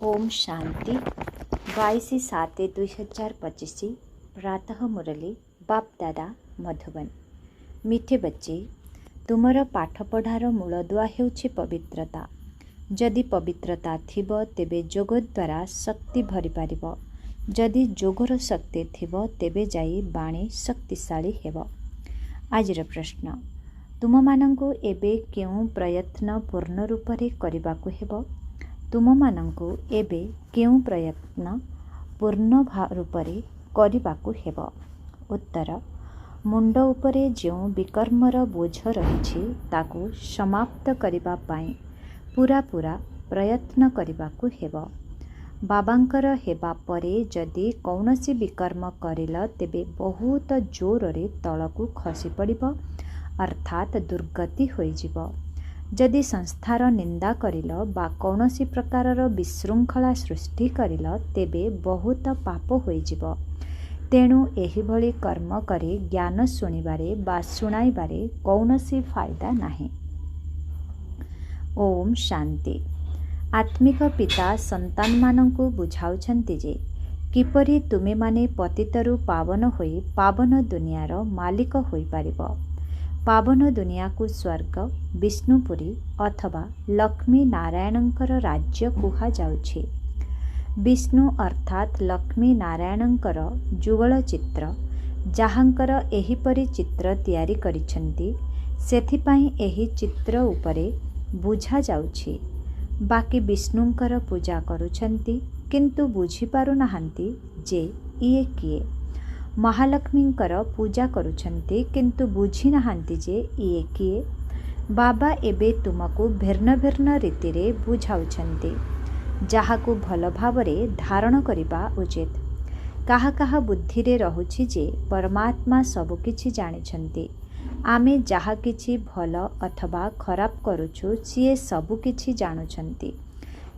ओम शांति 22/7/2025 प्रातः मुरली बाप दादा मधुबन। मिठे बच्चे, तुमर पाठपढ़ार मूलदुआ हेउछि पवित्रता। जदि पवित्रता थिब तेबे जोग द्वारा शक्ति भरी पारिब। जदि जोगर शक्ति थिब तेबे जाई बाणी शक्तिशाली हेब। आजिर प्रश्न, तुम मानंकु एबे केउ प्रयत्न पूर्ण रूपरे करिबाकु हेब? तुम मानंकु एबे केउ प्रयत्न पूर्ण रूपरे करिबाकु हेब? उत्तर, मुंड उपरे जो विकर्मर बोझ रहिछि ताकु समाप्त करिबा पाई पूरा प्रयत्न करिबाकु हेब। बाबांकर हेबा परे जदि कौनसी विकर्म करिल तेबे बहुत जोररे तलकु खसी पड़िब, अर्थात दुर्गति होइजिब। जदि संस्थार निंदा करिल बा कौनसी प्रकारर विशृंखला सृष्टि करिल तेबे बहुत पाप होइजिब। तेणु एही भली कर्म करे ज्ञान शुणिबारे बा शुणाइबारे कौनसी फायदा नाही। ओम शांति। आत्मिक पिता संतान मानंकु बुझाउछन्ति जे किपरि तुमे माने पतितरु पावन होई पावन दुनियार मालिक होई पारिब। पावन दुनिया को स्वर्ग, विष्णुपुरी अथवा लक्ष्मी नारायणंकर राज्य कुहा जाउछि। विष्णु अर्थात लक्ष्मी नारायणंकर जुगल चित्र, जहांकर एहिपरि चित्र तैयारी करिछन्ति, सेथिपाई एही चित्र उपरे बुझा जाउछि। बाकी विष्णुंकर पूजा करुछन्ति किंतु बुझी पारु नाहंती जे इए किए। महालक्ष्मींकर पूजा करुछन्ति किंतु बुझी नाहंती जे इए किए। बाबा एबे तुमको भिन्न भिन्न रीति रे बुझाउछन्ति, जाहाकु भल भावरे धारण करिबा उचित। काहा काहा बुद्धि रे रहुछि जे परमात्मा सबु किछि जानिछन्ति। आमे जाहा किछि भल अथवा खराब करुछु सिए सबु किछि जानुछन्ति।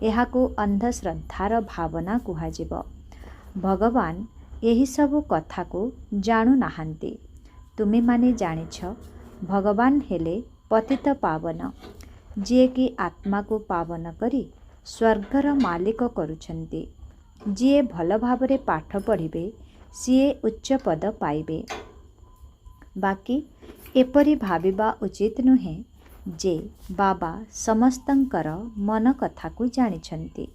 एहाकु अंधश्रद्धार भावना कुहाजिब। भगवान एही सबु कथा को जानु नाहंती। तुमे माने जानिछ भगवान हेले पतित पावन, जिए कि आत्मा को पावन करी स्वर्गर मालिक करुछन्ति। जिए भल भावरे पाठ पढ़िबे सिए उच्च पद पाइबे। बाकी एपरि भाविबा उचित नुहे जे बाबा समस्तंकर मन कथा को जानिछन्ति।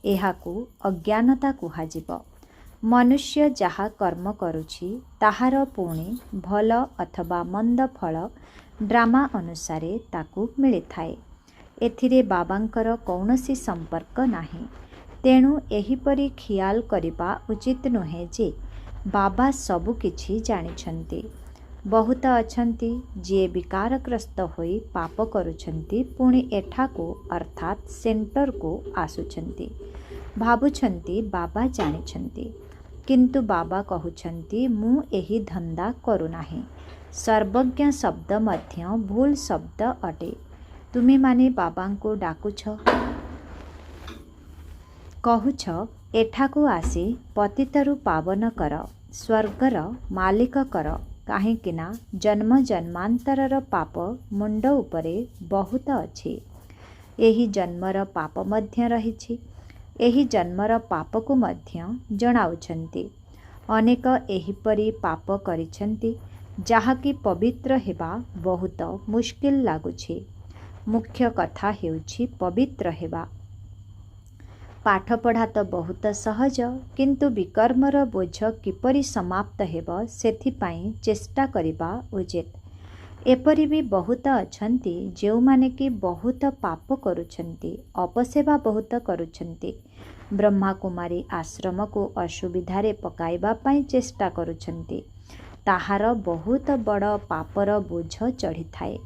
एहाकु अज्ञानता कुहाजिब। मनुष्य जहा कर्म करुछि ताहार पुणी भल अथवा मंद फल ड्रामा अनुसारे ताकु मिली थाए। एथिरे बाबांकर कौनसी संपर्क नाही। तेणु एहिपरि खियाल करिबा उचित नुहे जे बाबा सबु किछि जानिछन्ति। बहुत अछन्ति जे विकारग्रस्त होई पाप करुछन्ति, पुणी एठाको अर्थात सेंटर को आसुछन्ति। भाबुछन्ति बाबा जानिछन्ति, किंतु बाबा कहुछन्ति मु एही धंदा करुनाही। सर्वज्ञ शब्द मध्य भूल शब्द अटे। तुमे माने बाबा को डाकुछ, कहुछ एठाको आसी पतितरु पावन कर, स्वर्गर मालिक कर, काहेकिना जन्म जन्मांतरर पाप मुंड उपरे बहुत अछि। एही जन्मर पाप मध्य रहिछि। एही जन्मर पाप को मध्य जणाउछन्ति। अनेक एहिपरि पाप करिछन्ति जाहाकि पवित्र हेबा बहुत मुश्किल लागुछि। मुख्य कथा हेउछि पवित्र हेबा। पाठ पढ़ा तो बहुत सहज, किंतु विकर्मर बोझ किपरि समाप्त हेब सेथिपाई चेष्टा करिबा उचित। एपरि भी बहुत अछन्ति जेउ माने कि बहुत पाप करुछन्ति, अपसेवा बहुत करुछन्ति। ब्रह्मा कुमारी आश्रम को असुविधारे पकाइबा पाई चेष्टा करुछन्ति। ताहार बहुत बड़ पापर बोझ चढ़ी थाए।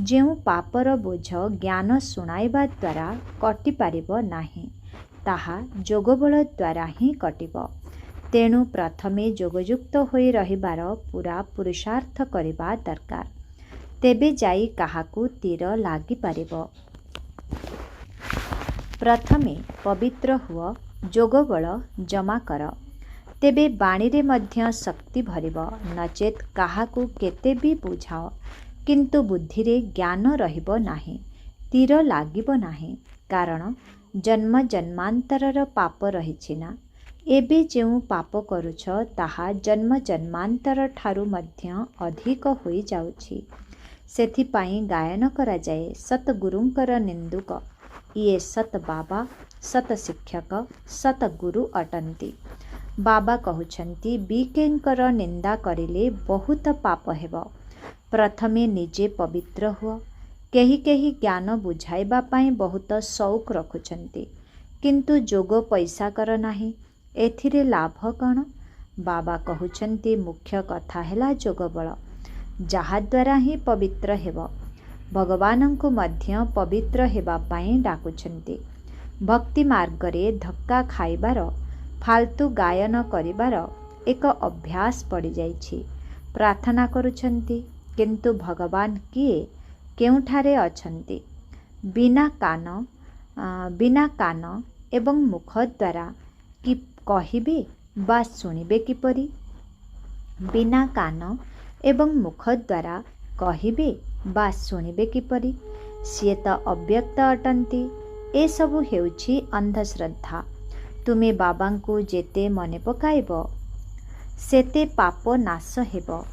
जेउ पापर बोझ ज्ञान शुणाइबा द्वारा कटि पारिब नाही, ताहा जोगबल द्वारा ही कटिब। तेणु प्रथमे जोगयुक्त होई रहिबार पूरा पुरुषार्थ करिबा दरकार, तेबे जाई काहाकु तीर लागि पारिब। प्रथमे पवित्र हुआ, जोगबल जमा कर, तेबे बाणी रे मध्य शक्ति भरिब। नचेत काहाकु केते भी बुझाओ, किंतु बुद्धि रे ज्ञान रहिब नाही, तीर लागिब नाही। कारण जन्म जन्मांतरर पाप रहिछि ना। एबे जेउ पाप करुछ ताहा जन्म जन्मांतर ठारु मध्य अधिक होई जाउछि। सेथिपाई गायन करा जाए सतगुरुंकर निंदुक ये सत बाबा सत शिक्षक सत गुरु अटंती। बाबा कहउछंती बीकेंकर निंदा करिले बहुत पाप हेब। प्रथमे निजे पवित्र हुआ। केही केही ज्ञान बुझाइबा पाई बहुत शौक रखुछंती, किंतु जोग पैसा कर नाही, एथिरे लाभ कण? बाबा कहउछंती मुख्य कथा हेला जोग बल, जहा द्वारा ही पवित्र हेब। भगवानंकु मध्य पवित्र हेबा पाई डाकुछंती। भक्ति मार्गरे धक्का खाइबार फालतू गायन करिबार एक अभ्यास पड़ी जाइछि। प्रार्थना करुछंती, किंतु भगवान किए केउठारे अछंती? बिना कान एवं मुख द्वारा कि कहिबे बा सुनिबे किपरि? बिना कान एवं मुख द्वारा कहिबे बा सुनिबे किपरि? सिए त अव्यक्त अटंती। ए सबु हेउछि अंधश्रद्धा। तुमे बाबांकु जेते मने पकाइब सेते पाप नाश हेब।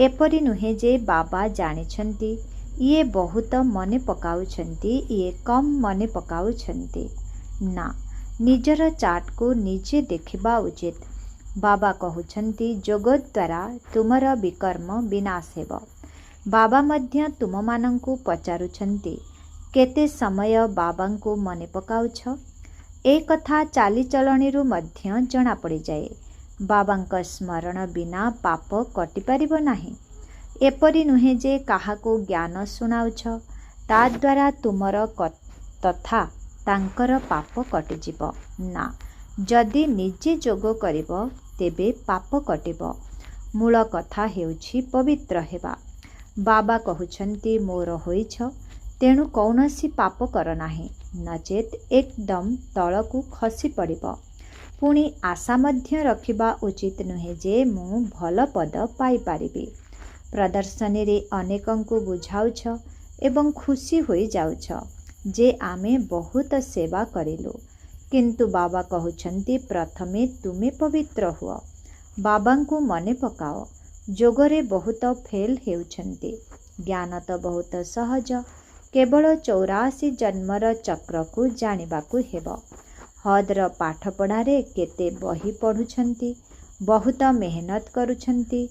एपरि नुहे जे बाबा जानिछंती ये बहुत मने पकाउछंती, ये कम मने पकाउछंती। ना, निजर चाट को निजे देखिबा उचित। बाबा कहउछंती जोग द्वारा तुमर विकर्म विनाश हेब। बाबा मध्य तुम मानंकु पचारुछंती केते समय बाबांकु मने पकाउछ? ए कथा चालीचलणीरु मध्य जना पड़ी जाए। बाबांक स्मरण बिना पाप कटि पारिब नाही। एपरि नुहे जे काहाको ज्ञान सुनाउछ, ता द्वारा तुमर तथा तांकर पाप कटिजिब ना। जदि निजे जोग करिब तेबे पाप कटिब। मूल कथा हेउछि पवित्र हेबा। बाबा कहउछंती मोर होइछ, तेणु कौनसी पाप कर नाही, नचेत एकदम तळकु खसी पड़िब। पुणी आशा मध्य रखिबा उचित नुहे जे मु भल पद पाई पारिबी। प्रदर्शनी रे अनेकंकु बुझाउछ एवं खुशी होई जाउछ जे आमे बहुत सेवा करिलु, किंतु बाबा कहउछंती प्रथमे तुमे पवित्र हुआ। बाबांकु मने पकाओ। जोगरे बहुत फेल हेउछंती। ज्ञान तो बहुत सहज, केवल 84 जन्मर चक्रकु जानिबाकु हेब। हद्र पाठ पढ़ारे केते बही पढ़ुछंती, बहुत मेहनत करुछंती,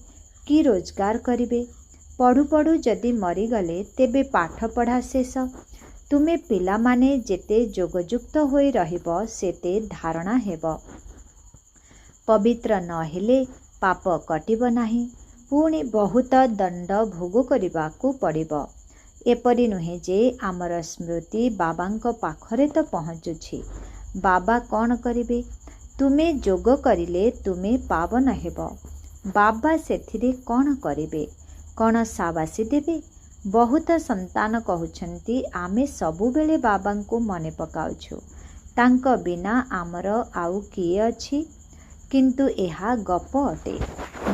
कि रोजगार करिबे? पढ़ु पढ़ु जदि मरीगले तेबे पाठ पढ़ा शेष। तुमे पिला माने जेते जोगयुक्त होई रहिब सेते धारणा हेब। पवित्र न हेले पाप कटिब नाही, पुणी बहुत दंड भोग करिबाकु पड़िब। एपरि नुहे जे आमर स्मृति बाबांक पाखरे तो पहुँचुछि। बाबा कौन करिबे? तुमे जोग करिले तुमे पावन हेब। बाबा सेथिरे कौन करिबे? कौन साबासी देबे? बहुत संतान कहउछंती आमे सबुबेले बाबांकु मने पकाउछु, तांक बिना आमर आउ किए अछि? किंतु एहा गप अटे।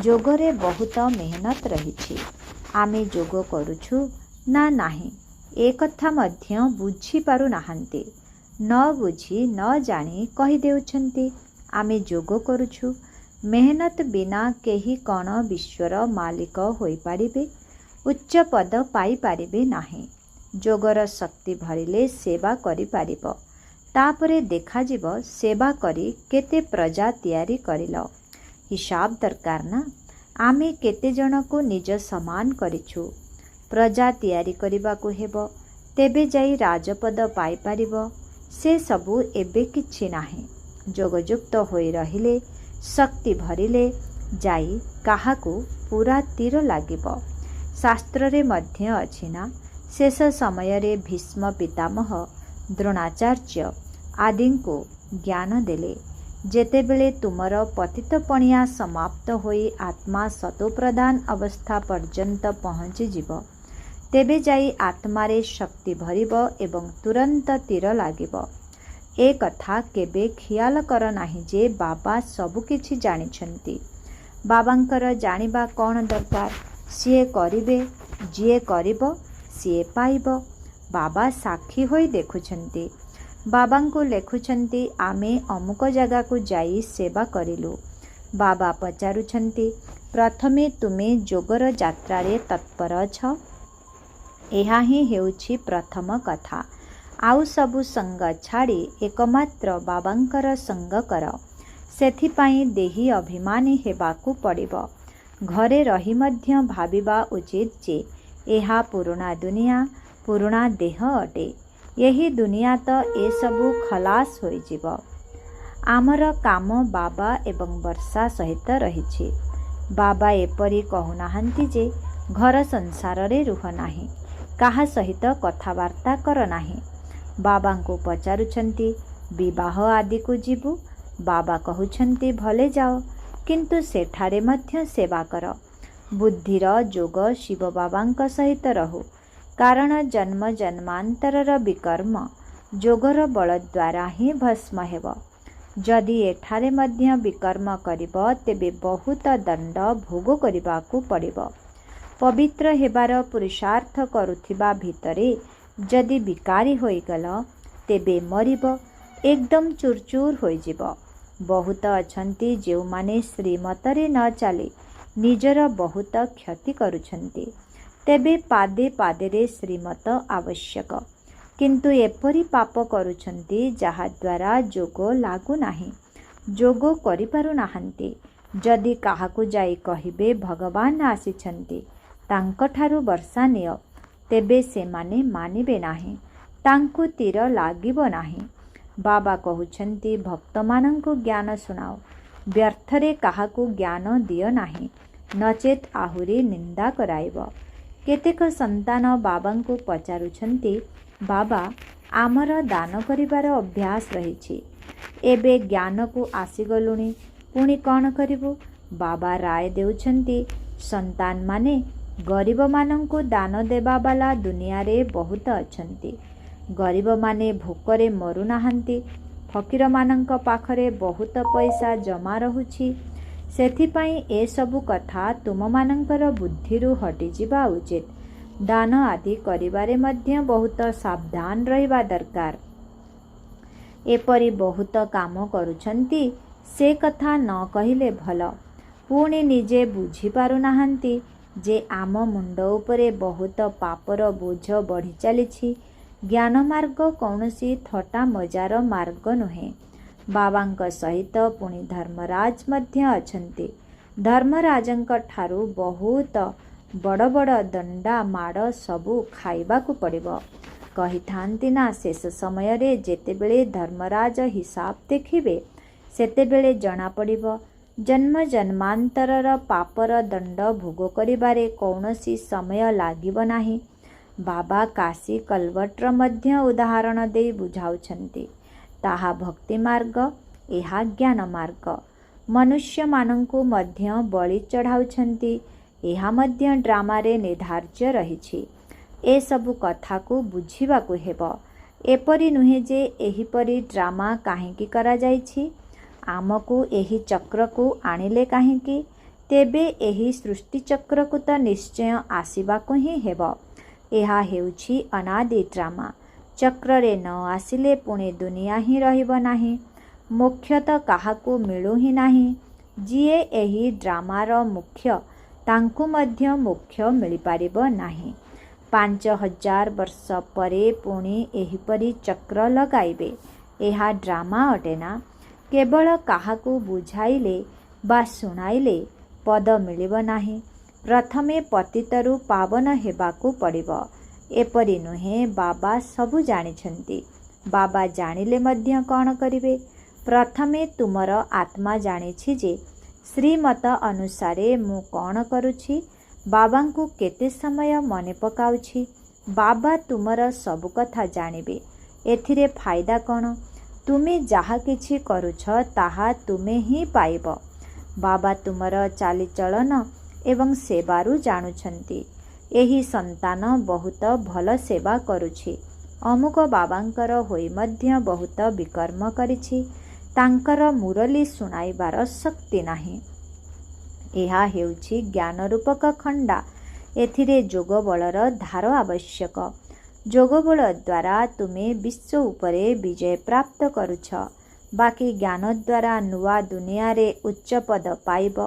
जोगरे बहुत मेहनत रहिछि। आमे जोग करुछु ना नाही ए कथा मध्य बुझी पारु नाहंती। न बुझी न जानी कहि देउछंती आमे जोग करुछु। मेहनत बिना केही कण विश्वर मालिक होई पारिबे, उच्च पद पाई पारिबे नाही। जोगर शक्ति भरिले सेवा करि पारिब। तापरे देखा जीव सेवा करी केते प्रजा तैयारी करिल। हिसाब दरकार ना। आमे केते जनकु निज समान करिछु। प्रजा तैयारी करिबाकु हेब, तेबे जाई राजपद पाई पारिब। से सबु एबे किछि नाही। जोगयुक्त होई रहिले, शक्ति भरिले जाई काहाकु पूरा तीर लागिब। शास्त्र रे मध्य अछि ना, शेष समय रे भीष्म पितामह द्रोणाचार्य आदि को ज्ञान देले। जेतेबेले तुमर पतित पणिया समाप्त होई आत्मा सतोप्रधान अवस्था पर्यंत पहुँची जीव, तेबे जाई आत्मारे शक्ति भरिब एवं तुरंत तीर लागिब। ए कथा केबे खियाल कर नाही जे बाबा सबु किछि जानिछंती। बाबांकर जानिबा कौन दरकार? सिए करिबे, जिए करिब सिए पाइब। बाबा साक्षी होई देखुछंती। ବାବାଙ୍କୁ ଲେଖୁଛନ୍ତି ଆମେ ଅମୁକ ଜାଗାକୁ ଯାଇ ସେବା କରିଲୁ। ବାବା ପଚାରୁଛନ୍ତି ପ୍ରଥମେ ତୁମେ ଯୋଗର ଯାତ୍ରାରେ ତତ୍ପର ଅଛ? ଏହା ହିଁ ହେଉଛି ପ୍ରଥମ କଥା। ଆଉ ସବୁ ସଙ୍ଗ ଛାଡ଼ି ଏକମାତ୍ର ବାବାଙ୍କର ସଙ୍ଗ କର। ସେଥିପାଇଁ ଦେହୀ ଅଭିମାନୀ ହେବାକୁ ପଡ଼ିବ। ଘରେ ରହି ମଧ୍ୟ ଭାବିବା ଉଚିତ ଯେ ଏହା ପୁରୁଣା ଦୁନିଆ, ପୁରୁଣା ଦେହ ଅଟେ। ଏହି ଦୁନିଆ ତ ଏସବୁ ଖଲାସ ହୋଇଯିବ। ଆମର କାମ ବାବା ଏବଂ ବର୍ଷା ସହିତ ରହିଛି। ବାବା ଏପରି କହୁନାହାନ୍ତି ଯେ ଘର ସଂସାରରେ ରୁହ ନାହିଁ, କାହା ସହିତ କଥାବାର୍ତ୍ତା କର ନାହିଁ। ବାବାଙ୍କୁ ପଚାରୁଛନ୍ତି ବିବାହ ଆଦିକୁ ଯିବୁ? ବାବା କହୁଛନ୍ତି ଭଲେ ଯାଅ, କିନ୍ତୁ ସେଠାରେ ମଧ୍ୟ ସେବା କର। ବୁଦ୍ଧିର ଯୋଗ ଶିବ ବାବାଙ୍କ ସହିତ ରହୁ। କାରଣ ଜନ୍ମ ଜନ୍ମାନ୍ତରର ବିକର୍ମ ଯୋଗର ବଳ ଦ୍ୱାରା ହିଁ ଭସ୍ମ ହେବ। ଯଦି ଏଠାରେ ମଧ୍ୟ ବିକର୍ମ କରିବ ତେବେ ବହୁତ ଦଣ୍ଡ ଭୋଗ କରିବାକୁ ପଡ଼ିବ। ପବିତ୍ର ହେବାର ପୁରୁଷାର୍ଥ କରୁଥିବା ଭିତରେ ଯଦି ବିକାରୀ ହୋଇଗଲ ତେବେ ମରିବ, ଏକଦମ ଚୁରଚୁର ହୋଇଯିବ। ବହୁତ ଅଛନ୍ତି ଯେଉଁମାନେ ଶ୍ରୀମତରେ ନ ଚାଲି ନିଜର ବହୁତ କ୍ଷତି କରୁଛନ୍ତି। ତେବେ ପାଦେ ପାଦେରେ ଶ୍ରୀମତ ଆବଶ୍ୟକ, କିନ୍ତୁ ଏପରି ପାପ କରୁଛନ୍ତି ଯାହାଦ୍ୱାରା ଯୋଗ ଲାଗୁନାହିଁ, ଯୋଗ କରିପାରୁନାହାନ୍ତି। ଯଦି କାହାକୁ ଯାଇ କହିବେ ଭଗବାନ ଆସିଛନ୍ତି, ତାଙ୍କଠାରୁ ବର୍ଷା ନିଅ, ତେବେ ସେମାନେ ମାନିବେ ନାହିଁ, ତାଙ୍କୁ ତୀର ଲାଗିବ ନାହିଁ। ବାବା କହୁଛନ୍ତି ଭକ୍ତମାନଙ୍କୁ ଜ୍ଞାନ ଶୁଣାଅ, ବ୍ୟର୍ଥରେ କାହାକୁ ଜ୍ଞାନ ଦିଅ ନାହିଁ, ନଚେତ୍ ଆହୁରି ନିନ୍ଦା କରାଇବ। କେତେକ ସନ୍ତାନ ବାବାଙ୍କୁ ପଚାରୁଛନ୍ତି ବାବା ଆମର ଦାନ କରିବାର ଅଭ୍ୟାସ ରହିଛି, ଏବେ ଜ୍ଞାନକୁ ଆସିଗଲୁଣି, ପୁଣି କ'ଣ କରିବୁ? ବାବା ରାୟ ଦେଉଛନ୍ତି ସନ୍ତାନମାନେ ଗରିବମାନଙ୍କୁ ଦାନ ଦେବା ବାଲା ଦୁନିଆରେ ବହୁତ ଅଛନ୍ତି। ଗରିବମାନେ ଭୋକରେ ମରୁନାହାନ୍ତି। ଫକୀରମାନଙ୍କ ପାଖରେ ବହୁତ ପଇସା ଜମା ରହୁଛି। ସେଥିପାଇଁ ଏସବୁ କଥା ତୁମମାନଙ୍କର ବୁଦ୍ଧିରୁ ହଟିଯିବା ଉଚିତ। ଦାନ ଆଦି କରିବାରେ ମଧ୍ୟ ବହୁତ ସାବଧାନ ରହିବା ଦରକାର। ଏପରି ବହୁତ କାମ କରୁଛନ୍ତି, ସେ କଥା ନ କହିଲେ ଭଲ। ପୁଣି ନିଜେ ବୁଝିପାରୁନାହାନ୍ତି ଯେ ଆମ ମୁଣ୍ଡ ଉପରେ ବହୁତ ପାପର ବୋଝ ବଢ଼ି ଚାଲିଛି। ଜ୍ଞାନ ମାର୍ଗ କୌଣସି ଥଟ୍ଟା ମଜାର ମାର୍ଗ ନୁହେଁ। ବାବାଙ୍କ ସହିତ ପୁଣି ଧର୍ମରାଜ ମଧ୍ୟ ଅଛନ୍ତି। ଧର୍ମରାଜଙ୍କ ଠାରୁ ବହୁତ ବଡ଼ ବଡ଼ ଦଣ୍ଡା ମାଡ଼ ସବୁ ଖାଇବାକୁ ପଡ଼ିବ। କହିଥାନ୍ତି ନା ଶେଷ ସମୟରେ ଯେତେବେଳେ ଧର୍ମରାଜ ହିସାବ ଦେଖିବେ ସେତେବେଳେ ଜଣାପଡ଼ିବ ଜନ୍ମ ଜନ୍ମାନ୍ତରର ପାପର ଦଣ୍ଡ ଭୋଗ କରିବାରେ କୌଣସି ସମୟ ଲାଗିବ ନାହିଁ। ବାବା କାଶୀ କଲବଟର ମଧ୍ୟ ଉଦାହରଣ ଦେଇ ବୁଝାଉଛନ୍ତି। ତାହା ଭକ୍ତି ମାର୍ଗ, ଏହା ଜ୍ଞାନ ମାର୍ଗ। ମନୁଷ୍ୟମାନଙ୍କୁ ମଧ୍ୟ ବଳି ଚଢ଼ାଉଛନ୍ତି, ଏହା ମଧ୍ୟ ଡ୍ରାମାରେ ନିର୍ଦ୍ଧାର୍ଯ୍ୟ ରହିଛି। ଏସବୁ କଥାକୁ ବୁଝିବାକୁ ହେବ। ଏପରି ନୁହେଁ ଯେ ଏହିପରି ଡ୍ରାମା କାହିଁକି କରାଯାଇଛି, ଆମକୁ ଏହି ଚକ୍ରକୁ ଆଣିଲେ କାହିଁକି? ତେବେ ଏହି ସୃଷ୍ଟିଚକ୍ରକୁ ତ ନିଶ୍ଚୟ ଆସିବାକୁ ହିଁ ହେବ। ଏହା ହେଉଛି ଅନାଦି ଡ୍ରାମା। ଚକ୍ରରେ ନ ଆସିଲେ ପୁଣି ଦୁନିଆ ହିଁ ରହିବ ନାହିଁ। ମୋକ୍ଷ ତ କାହାକୁ ମିଳୁ ହିଁ ନାହିଁ। ଯିଏ ଏହି ଡ୍ରାମାର ମୁଖ୍ୟ ତାଙ୍କୁ ମଧ୍ୟ ମୋକ୍ଷ ମିଳିପାରିବ ନାହିଁ। 5000 ବର୍ଷ ପରେ ପୁଣି ଏହିପରି ଚକ୍ର ଲଗାଇବେ। ଏହା ଡ୍ରାମା ଅଟେ ନା? କେବଳ କାହାକୁ ବୁଝାଇଲେ ବା ଶୁଣାଇଲେ ପଦ ମିଳିବ ନାହିଁ। ପ୍ରଥମେ ପତିତରୁ ପାବନ ହେବାକୁ ପଡ଼ିବ। ଏପରି ନୁହେଁ ବାବା ସବୁ ଜାଣିଛନ୍ତି। ବାବା ଜାଣିଲେ ମଧ୍ୟ କ'ଣ କରିବେ? ପ୍ରଥମେ ତୁମର ଆତ୍ମା ଜାଣିଛି ଯେ ଶ୍ରୀମତ ଅନୁସାରେ ମୁଁ କ'ଣ କରୁଛି, ବାବାଙ୍କୁ କେତେ ସମୟ ମନେ ପକାଉଛି। ବାବା ତୁମର ସବୁ କଥା ଜାଣିବେ। ଏଥିରେ ଫାଇଦା କ'ଣ? ତୁମେ ଯାହା କିଛି କରୁଛ ତାହା ତୁମେ ହିଁ ପାଇବ। ବାବା ତୁମର ଚାଲିଚଳନ ଏବଂ ସେବାରୁ ଜାଣୁଛନ୍ତି। ଏହି ସନ୍ତାନ ବହୁତ ଭଲ ସେବା କରୁଛି, ଅମୁକ ବାବାଙ୍କର ହୋଇ ମଧ୍ୟ ବହୁତ ବିକର୍ମ କରିଛି। ତାଙ୍କର ମୁରଲି ଶୁଣାଇବାର ଶକ୍ତି ନାହିଁ। ଏହା ହେଉଛି ଜ୍ଞାନ ରୂପକ ଖଣ୍ଡା। ଏଥିରେ ଯୋଗ ବଳର ଧାର ଆବଶ୍ୟକ। ଯୋଗ ବଳ ଦ୍ୱାରା ତୁମେ ବିଶ୍ୱ ଉପରେ ବିଜୟ ପ୍ରାପ୍ତ କରୁଛ। ବାକି ଜ୍ଞାନ ଦ୍ୱାରା ନୂଆ ଦୁନିଆରେ ଉଚ୍ଚ ପଦ ପାଇବ।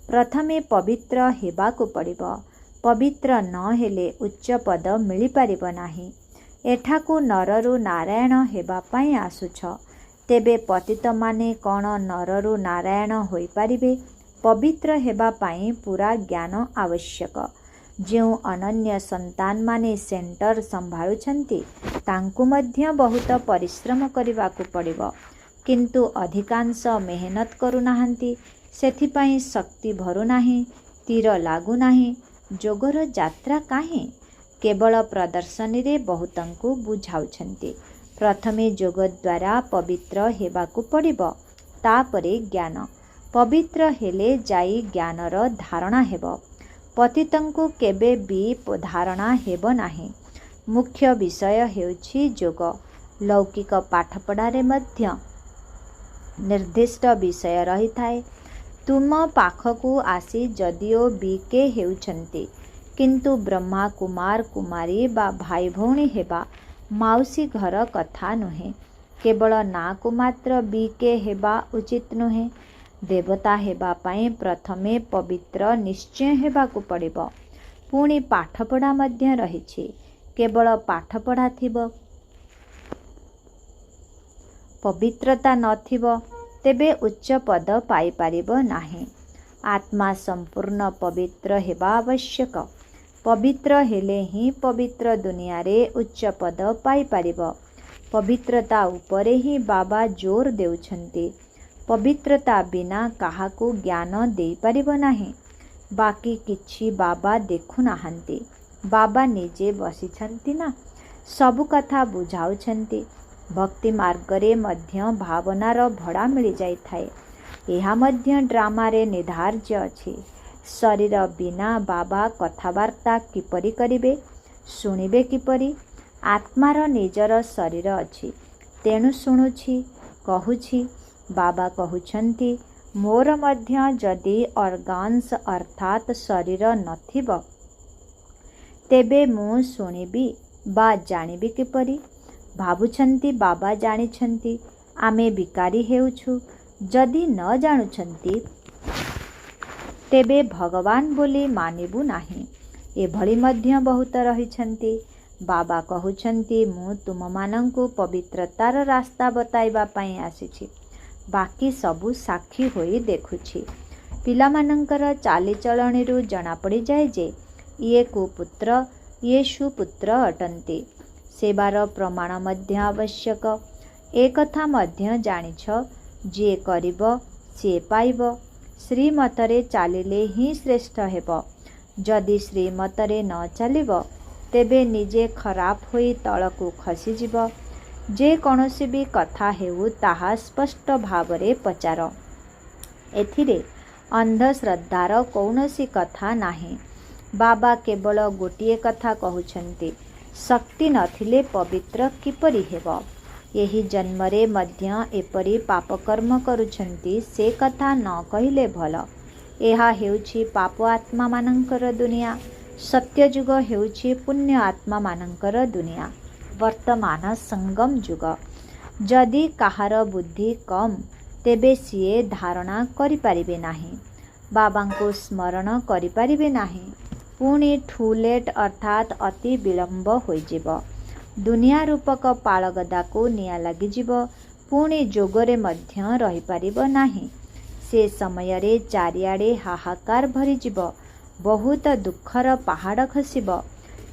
ପ୍ରଥମେ ପବିତ୍ର ହେବାକୁ ପଡ଼ିବ। ପବିତ୍ର ନ ହେଲେ ଉଚ୍ଚ ପଦ ମିଳିପାରିବ ନାହିଁ। ଏଠାକୁ ନରରୁ ନାରାୟଣ ହେବା ପାଇଁ ଆସୁଛ। ତେବେ ପତିତମାନେ କ'ଣ ନରରୁ ନାରାୟଣ ହୋଇପାରିବେ? ପବିତ୍ର ହେବା ପାଇଁ ପୂରା ଜ୍ଞାନ ଆବଶ୍ୟକ। ଯେଉଁ ଅନନ୍ୟ ସନ୍ତାନମାନେ ସେଣ୍ଟର ସମ୍ଭାଳୁଛନ୍ତି ତାଙ୍କୁ ମଧ୍ୟ ବହୁତ ପରିଶ୍ରମ କରିବାକୁ ପଡ଼ିବ, କିନ୍ତୁ ଅଧିକାଂଶ ମେହନତ କରୁନାହାନ୍ତି। ସେଥିପାଇଁ ଶକ୍ତି ଭରୁନାହିଁ, ତୀର ଲାଗୁନାହିଁ। ଯୋଗର ଯାତ୍ରା କାହିଁ? କେବଳ ପ୍ରଦର୍ଶନୀରେ ବହୁତଙ୍କୁ ବୁଝାଉଛନ୍ତି। ପ୍ରଥମେ ଯୋଗ ଦ୍ୱାରା ପବିତ୍ର ହେବାକୁ ପଡ଼ିବ, ତାପରେ ଜ୍ଞାନ। ପବିତ୍ର ହେଲେ ଯାଇ ଜ୍ଞାନର ଧାରଣା ହେବ। ପତିତଙ୍କୁ କେବେ ବି ଧାରଣା ହେବ ନାହିଁ। ମୁଖ୍ୟ ବିଷୟ ହେଉଛି ଯୋଗ। ଲୌକିକ ପାଠପଢ଼ାରେ ମଧ୍ୟ ନିର୍ଦ୍ଦିଷ୍ଟ ବିଷୟ ରହିଥାଏ। ତୁମ ପାଖକୁ ଆସି ଯଦିଓ BK ହେଉଛନ୍ତି, କିନ୍ତୁ ବ୍ରହ୍ମା କୁମାର କୁମାରୀ ବା ଭାଇ ଭଉଣୀ ହେବା ମାଉସୀ ଘର କଥା ନୁହେଁ। କେବଳ ନାଁକୁ ମାତ୍ର BK ହେବା ଉଚିତ ନୁହେଁ। ଦେବତା ହେବା ପାଇଁ ପ୍ରଥମେ ପବିତ୍ର ନିଶ୍ଚୟ ହେବାକୁ ପଡ଼ିବ। ପୁଣି ପାଠପଢ଼ା ମଧ୍ୟ ରହିଛି। କେବଳ ପାଠପଢ଼ା ଥିବ, ପବିତ୍ରତା ନଥିବ, ତେବେ ଉଚ୍ଚ ପଦ ପାଇପାରିବ ନାହିଁ। ଆତ୍ମା ସମ୍ପୂର୍ଣ୍ଣ ପବିତ୍ର ହେବା ଆବଶ୍ୟକ। ପବିତ୍ର ହେଲେ ହିଁ ପବିତ୍ର ଦୁନିଆରେ ଉଚ୍ଚ ପଦ ପାଇପାରିବ। ପବିତ୍ରତା ଉପରେ ହିଁ ବାବା ଜୋର ଦେଉଛନ୍ତି। ପବିତ୍ରତା ବିନା କାହାକୁ ଜ୍ଞାନ ଦେଇପାରିବ ନାହିଁ। ବାକି କିଛି ବାବା ଦେଖୁନାହାନ୍ତି। ବାବା ନିଜେ ବସିଛନ୍ତି ନା, ସବୁ କଥା ବୁଝାଉଛନ୍ତି। ଭକ୍ତି ମାର୍ଗରେ ମଧ୍ୟ ଭାବନାର ଭଡ଼ା ମିଳିଯାଇଥାଏ। ଏହା ମଧ୍ୟ ଡ୍ରାମାରେ ନିର୍ଦ୍ଧାର୍ଯ୍ୟ ଅଛି। ଶରୀର ବିନା ବାବା କଥାବାର୍ତ୍ତା କିପରି କରିବେ? ଶୁଣିବେ କିପରି? ଆତ୍ମାର ନିଜର ଶରୀର ଅଛି, ତେଣୁ ଶୁଣୁଛି, କହୁଛି। ବାବା କହୁଛନ୍ତି, ମୋର ମଧ୍ୟ ଯଦି ଅର୍ଗାନ୍ସ ଅର୍ଥାତ୍ ଶରୀର ନଥିବ, ତେବେ ମୁଁ ଶୁଣିବି ବା ଜାଣିବି କିପରି? ଭାବୁଛନ୍ତି ବାବା ଜାଣିଛନ୍ତି, ଆମେ ବିକାରୀ ହେଉଛୁ। ଯଦି ନ ଜାଣୁଛନ୍ତି ତେବେ ଭଗବାନ ବୋଲି ମାନିବୁ ନାହିଁ। ଏଭଳି ମଧ୍ୟ ବହୁତ ରହିଛନ୍ତି। ବାବା କହୁଛନ୍ତି, ମୁଁ ତୁମମାନଙ୍କୁ ପବିତ୍ରତାର ରାସ୍ତା ବତାଇବା ପାଇଁ ଆସିଛି। ବାକି ସବୁ ସାକ୍ଷୀ ହୋଇ ଦେଖୁଛି। ପିଲାମାନଙ୍କର ଚାଲିଚଳଣିରୁ ଜଣାପଡ଼ିଯାଏ ଯେ ଇଏ କୁପୁତ୍ର, ଇଏ ସୁପୁତ୍ର ଅଟନ୍ତି। ସେବାର ପ୍ରମାଣ ମଧ୍ୟ ଆବଶ୍ୟକ। ଏକଥା ମଧ୍ୟ ଜାଣିଛ, ଯିଏ କରିବ ସିଏ ପାଇବ। ଶ୍ରୀମତରେ ଚାଲିଲେ ହିଁ ଶ୍ରେଷ୍ଠ ହେବ। ଯଦି ଶ୍ରୀମତରେ ନ ଚାଲିବ, ତେବେ ନିଜେ ଖରାପ ହୋଇ ତଳକୁ ଖସିଯିବ। ଯେକୌଣସି ବି କଥା ହେଉ ତାହା ସ୍ପଷ୍ଟ ଭାବରେ ପଚାର। ଏଥିରେ ଅନ୍ଧଶ୍ରଦ୍ଧାର କୌଣସି କଥା ନାହିଁ। ବାବା କେବଳ ଗୋଟିଏ କଥା କହୁଛନ୍ତି, ଶକ୍ତି ନଥିଲେ ପବିତ୍ର କିପରି ହେବ? ଏହି ଜନ୍ମରେ ମଧ୍ୟ ଏପରି ପାପକର୍ମ କରୁଛନ୍ତି, ସେ କଥା ନ କହିଲେ ଭଲ। ଏହା ହେଉଛି ପାପ ଆତ୍ମାମାନଙ୍କର ଦୁନିଆ। ସତ୍ୟଯୁଗ ହେଉଛି ପୁଣ୍ୟ ଆତ୍ମାମାନଙ୍କର ଦୁନିଆ। ବର୍ତ୍ତମାନ ସଙ୍ଗମ ଯୁଗ। ଯଦି କାହାର ବୁଦ୍ଧି କମ୍, ତେବେ ସିଏ ଧାରଣା କରିପାରିବେ ନାହିଁ, ବାବାଙ୍କୁ ସ୍ମରଣ କରିପାରିବେ ନାହିଁ। ପୁଣି ଠୁ ଲେଟ୍ ଅର୍ଥାତ୍ ଅତି ବିଳମ୍ବ ହୋଇଯିବ। ଦୁନିଆ ରୂପକ ପାଳଗଦାକୁ ନିଆଁ ଲାଗିଯିବ। ପୁଣି ଯୋଗରେ ମଧ୍ୟ ରହିପାରିବ ନାହିଁ। ସେ ସମୟରେ ଚାରିଆଡ଼େ ହାହାକାର ଭରିଯିବ। ବହୁତ ଦୁଃଖର ପାହାଡ଼ ଖସିବ।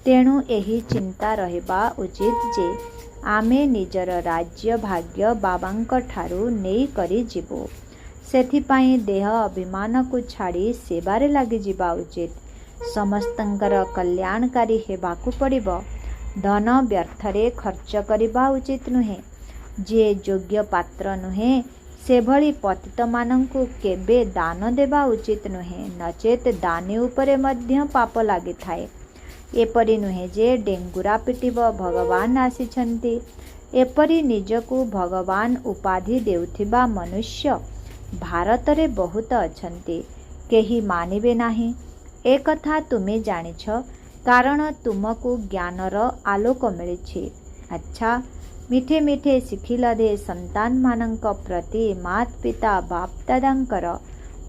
ତେଣୁ ଏହି ଚିନ୍ତା ରହିବା ଉଚିତ ଯେ ଆମେ ନିଜର ରାଜ୍ୟ ଭାଗ୍ୟ ବାବାଙ୍କ ଠାରୁ ନେଇକରି ଯିବୁ। ସେଥିପାଇଁ ଦେହ ଅଭିମାନକୁ ଛାଡ଼ି ସେବାରେ ଲାଗିଯିବା ଉଚିତ। ସମସ୍ତଙ୍କର କଲ୍ୟାଣକାରୀ ହେବାକୁ ପଡ଼ିବ। ଧନ ବ୍ୟର୍ଥରେ ଖର୍ଚ୍ଚ କରିବା ଉଚିତ ନୁହେଁ। ଯିଏ ଯୋଗ୍ୟ ପାତ୍ର ନୁହେଁ, ସେଭଳି ପତିତମାନଙ୍କୁ କେବେ ଦାନ ଦେବା ଉଚିତ ନୁହେଁ, ନଚେତ୍ ଦାନୀ ଉପରେ ମଧ୍ୟ ପାପ ଲାଗିଥାଏ। ଏପରି ନୁହେଁ ଯେ ଡେଙ୍ଗୁରା ପିଟିବ, ଭଗବାନ ଆସିଛନ୍ତି। ଏପରି ନିଜକୁ ଭଗବାନ ଉପାଧି ଦେଉଥିବା ମନୁଷ୍ୟ ଭାରତରେ ବହୁତ ଅଛନ୍ତି। କେହି ମାନିବେ ନାହିଁ। ଏକଥା ତୁମେ ଜାଣିଛ। କାରଣ ତୁମକୁ ଜ୍ଞାନର ଆଲୋକ ମିଳିଛି। ଆଚ୍ଛା, ମିଠେ ମିଠେ ଶିଖିଲଧେ ସନ୍ତାନମାନଙ୍କ ପ୍ରତି ମାତ୍ ପିତା ବାପଦାଦାଙ୍କର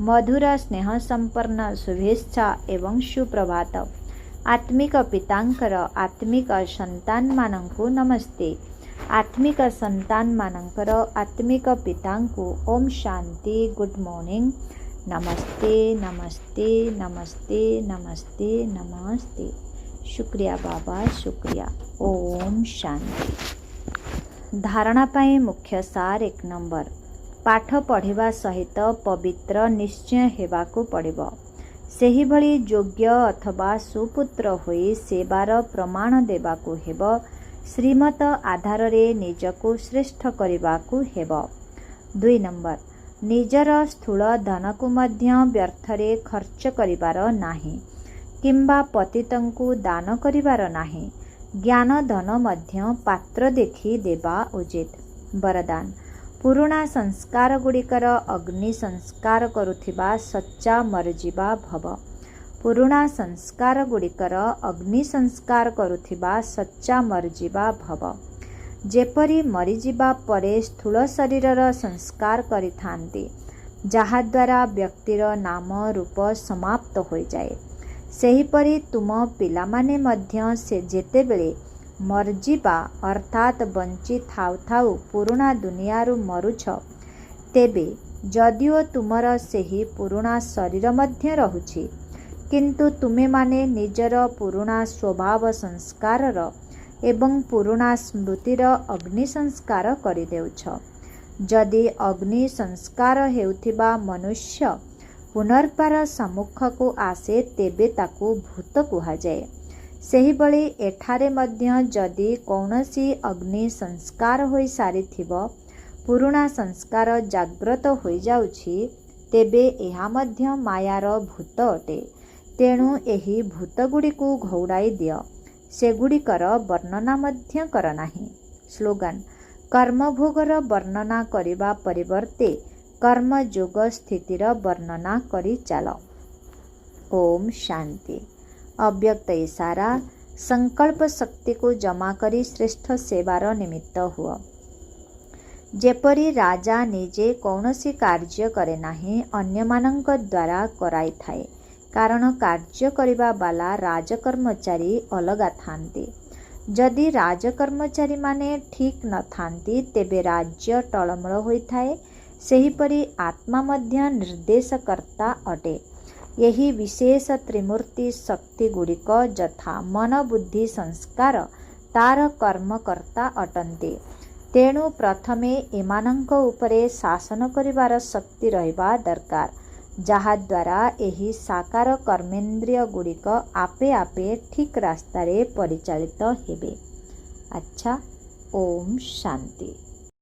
ମଧୁର ସ୍ନେହ ସମ୍ପନ୍ନ ଶୁଭେଚ୍ଛା ଏବଂ ସୁପ୍ରଭାତ। ଆତ୍ମିକ ପିତାଙ୍କର ଆତ୍ମିକ ସନ୍ତାନମାନଙ୍କୁ ନମସ୍ତେ। ଆତ୍ମିକ ସନ୍ତାନମାନଙ୍କର ଆତ୍ମିକ ପିତାଙ୍କୁ ଓମ୍ ଶାନ୍ତି, ଗୁଡ୍ ମର୍ଣ୍ଣିଂ, ନମସ୍ତେ ନମସ୍ତେ ନମସ୍ତେ ନମସ୍ତେ ନମସ୍ତେ। ଶୁକ୍ରିୟା ବାବା, ଶୁକ୍ରିୟା। ଓମ୍ ଶାନ୍ତି। ଧାରଣା ପାଇଁ ମୁଖ୍ୟ ସାର 1 ନମ୍ବର। ପାଠ ପଢ଼ିବା ସହିତ ପବିତ୍ର ନିଶ୍ଚୟ ହେବାକୁ ପଡ଼ିବ। ସେହିଭଳି ଯୋଗ୍ୟ ଅଥବା ସୁପୁତ୍ର ହୋଇ ସେବାର ପ୍ରମାଣ ଦେବାକୁ ହେବ। ଶ୍ରୀମତ ଆଧାରରେ ନିଜକୁ ଶ୍ରେଷ୍ଠ କରିବାକୁ ହେବ। 2 ନମ୍ବର। ନିଜର ସ୍ଥୂଳ ଧନକୁ ମଧ୍ୟ ବ୍ୟର୍ଥରେ ଖର୍ଚ୍ଚ କରିବାର ନାହିଁ କିମ୍ବା ପତିତଙ୍କୁ ଦାନ କରିବାର ନାହିଁ। ଜ୍ଞାନ ଧନ ମଧ୍ୟ ପାତ୍ର ଦେଖି ଦେବା ଉଚିତ। ବରଦାନ। ପୁରୁଣା ସଂସ୍କାର ଗୁଡ଼ିକର ଅଗ୍ନି ସଂସ୍କାର କରୁଥିବା ସଚ୍ଚା ମରିଯିବା ଭବ। ପୁରୁଣା ସଂସ୍କାର ଗୁଡ଼ିକର ଅଗ୍ନି ସଂସ୍କାର କରୁଥିବା ସଚ୍ଚା ମରିଯିବା ଭବ। ଯେପରି ମରିଯିବା ପରେ ସ୍ଥୂଳ ଶରୀରର ସଂସ୍କାର କରିଥାନ୍ତି, ଯାହାଦ୍ୱାରା ବ୍ୟକ୍ତିର ନାମ ରୂପ ସମାପ୍ତ ହୋଇଯାଏ, ସେହିପରି ତୁମ ପିଲାମାନେ ମଧ୍ୟ ସେ ଯେତେବେଳେ ମରିଯିବା ଅର୍ଥାତ୍ ବଞ୍ଚି ଥାଉ ଥାଉ ପୁରୁଣା ଦୁନିଆରୁ ମରୁଛ, ତେବେ ଯଦିଓ ତୁମର ସେହି ପୁରୁଣା ଶରୀର ମଧ୍ୟ ରହୁଛି, କିନ୍ତୁ ତୁମେମାନେ ନିଜର ପୁରୁଣା ସ୍ୱଭାବ ସଂସ୍କାରର ଏବଂ ପୁରୁଣା ସ୍ମୃତିର ଅଗ୍ନି ସଂସ୍କାର କରିଦେଉଛ। ଯଦି ଅଗ୍ନି ସଂସ୍କାର ହେଉଥିବା ମନୁଷ୍ୟ ପୁନର୍ବାର ସମ୍ମୁଖକୁ ଆସେ, ତେବେ ତାକୁ ଭୂତ କୁହାଯାଏ। ସେହିଭଳି ଏଠାରେ ମଧ୍ୟ ଯଦି କୌଣସି ଅଗ୍ନି ସଂସ୍କାର ହୋଇସାରିଥିବ, ପୁରୁଣା ସଂସ୍କାର ଜାଗ୍ରତ ହୋଇଯାଉଛି, ତେବେ ଏହା ମଧ୍ୟ ମାୟାର ଭୂତ ଅଟେ। ତେଣୁ ଏହି ଭୂତଗୁଡ଼ିକୁ ଘଉଡ଼ାଇ ଦିଅ। ସେଗୁଡ଼ିକର ବର୍ଣ୍ଣନା ମଧ୍ୟ କର ନାହିଁ। ସ୍ଲୋଗାନ। କର୍ମଭୋଗର ବର୍ଣ୍ଣନା କରିବା ପରିବର୍ତ୍ତେ କର୍ମଯୋଗ ସ୍ଥିତିର ବର୍ଣ୍ଣନା କରି ଚାଲ। ଓମ୍ ଶାନ୍ତି। ଅବ୍ୟକ୍ତ ଇଶାରା। ସଂକଳ୍ପ ଶକ୍ତିକୁ ଜମା କରି ଶ୍ରେଷ୍ଠ ସେବାର ନିମିତ୍ତ ହୁଅ। ଯେପରି ରାଜା ନିଜେ କୌଣସି କାର୍ଯ୍ୟ କରେ ନାହିଁ, ଅନ୍ୟମାନଙ୍କ ଦ୍ୱାରା କରାଇଥାଏ। କାରଣ କାର୍ଯ୍ୟ କରିବା ବାଲା ରାଜକର୍ମଚାରୀ ଅଲଗା ଥାନ୍ତି। ଯଦି ରାଜକର୍ମଚାରୀମାନେ ଠିକ୍ ନଥାନ୍ତି, ତେବେ ରାଜ୍ୟ ଟଳମଳ ହୋଇଥାଏ। ସେହିପରି ଆତ୍ମା ମଧ୍ୟ ନିର୍ଦ୍ଦେଶକର୍ତ୍ତା ଅଟେ। ଏହି ବିଶେଷ ତ୍ରିମୂର୍ତ୍ତି ଶକ୍ତିଗୁଡ଼ିକ ଯଥା ମନ, ବୁଦ୍ଧି, ସଂସ୍କାର ତାର କର୍ମକର୍ତ୍ତା ଅଟନ୍ତି। ତେଣୁ ପ୍ରଥମେ ଏମାନଙ୍କ ଉପରେ ଶାସନ କରିବାର ଶକ୍ତି ରହିବା ଦରକାର, ଯାହାଦ୍ୱାରା ଏହି ସାକାର କର୍ମେନ୍ଦ୍ରିୟ ଗୁଡ଼ିକ ଆପେ ଆପେ ଠିକ୍ ରାସ୍ତାରେ ପରିଚାଳିତ ହେବେ। ଆଚ୍ଛା, ଓମ୍ ଶାନ୍ତି।